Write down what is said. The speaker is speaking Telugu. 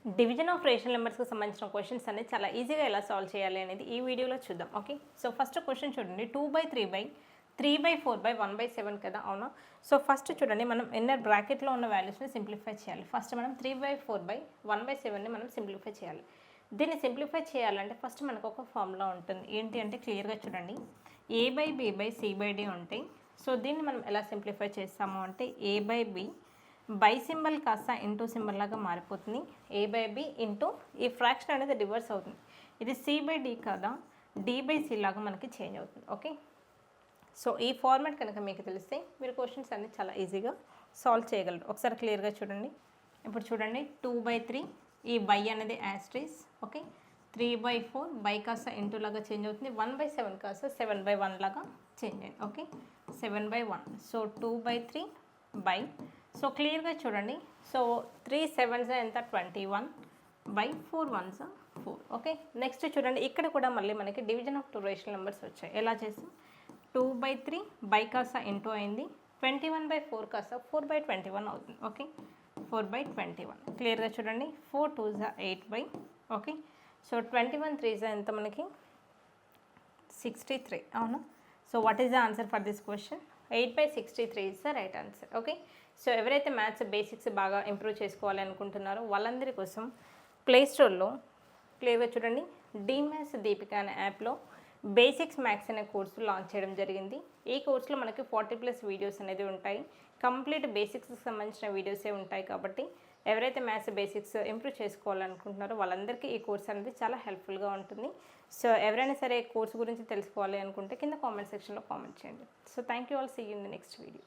డివిజన్ ఆఫ్ రేషనల్ నెంబర్స్కి సంబంధించిన క్వశ్చన్స్ అనేది చాలా ఈజీగా ఎలా సాల్వ్ చేయాలి అనేది ఈ వీడియోలో చూద్దాం. ఓకే, సో ఫస్ట్ క్వశ్చన్ చూడండి, 2/3/3/4/1/7 కదా, అవునా? సో ఫస్ట్ చూడండి, మనం ఇన్నర్ బ్రాకెట్లో ఉన్న వాల్యూస్ని సింప్లిఫై చేయాలి. ఫస్ట్ మనం 3/4/1/7ని మనం సింప్లిఫై చేయాలి. దీన్ని సింప్లిఫై చేయాలంటే ఫస్ట్ మనకు ఒక ఫార్ములా ఉంటుంది. ఏంటి అంటే క్లియర్గా చూడండి, a/b/c/d ఉంటాయి. సో దీన్ని మనం ఎలా సింప్లిఫై చేస్తాము అంటే a/b బై సింబల్ కాస్త ఇంటూ సింబల్ లాగా మారిపోతుంది. a/b ఇంటూ ఈ ఫ్రాక్షన్ అనేది రివర్స్ అవుతుంది. ఇది c/d కదా, d/c లాగా మనకి చేంజ్ అవుతుంది. ఓకే, సో ఈ ఫార్మాట్ కనుక మీకు తెలిస్తే మీరు క్వశ్చన్స్ అన్ని చాలా ఈజీగా సాల్వ్ చేయగలరు. ఒకసారి క్లియర్గా చూడండి. ఇప్పుడు చూడండి, 2/3 ఈ బై అనేది యాస్ట్రీస్. ఓకే, 3/4 బై కాస్త ఇంటూ లాగా చేంజ్ అవుతుంది. 1/7 కాస్త 7/1 లాగా చేంజ్ అయింది. ఓకే, 7/1. సో 2/3 బై, సో క్లియర్గా చూడండి, సో 3 7s ఎంత, 21/4 1s 4. ఓకే, నెక్స్ట్ చూడండి, ఇక్కడ కూడా మళ్ళీ మనకి డివిజన్ ఆఫ్ 2 రేషనల్ నెంబర్స్ వచ్చాయి. ఎలా చేస్తాం, 2/3 బై కాస్త ఇంటూ అయింది, 21/4 కాస్త 4/21 అవుతుంది. ఓకే, 4/21. క్లియర్గా చూడండి, 4 2s 8 ఓకే, సో 21 3s ఎంత మనకి 63. అవునా? So what is the answer for this question? 8/63 is the right answer. Okay, so ఎవరైతే మ్యాథ్స్ బేసిక్స్ బాగా ఇంప్రూవ్ చేసుకోవాలి అనుకుంటున్నారో వాళ్ళందరి కోసం ప్లేస్టోర్లో క్లియర్గా చూడండి, డిమ్యాథ్స్ దీపిక అనే యాప్లో బేసిక్స్ మ్యాథ్స్ అనే కోర్సు లాంచ్ చేయడం జరిగింది. ఈ కోర్సులో మనకి 40+ వీడియోస్ అనేది ఉంటాయి. కంప్లీట్ బేసిక్స్కి సంబంధించిన వీడియోసే ఉంటాయి. కాబట్టి ఎవరైతే మ్యాథ్స్ బేసిక్స్ ఇంప్రూవ్ చేసుకోవాలనుకుంటున్నారో వాళ్ళందరికీ ఈ కోర్స్ అనేది చాలా హెల్ప్ఫుల్గా ఉంటుంది. సో ఎవరైనా సరే కోర్సు గురించి తెలుసుకోవాలి అనుకుంటే కింద కామెంట్ సెక్షన్లో కామెంట్ చేయండి. So thank you all, see you in the next video.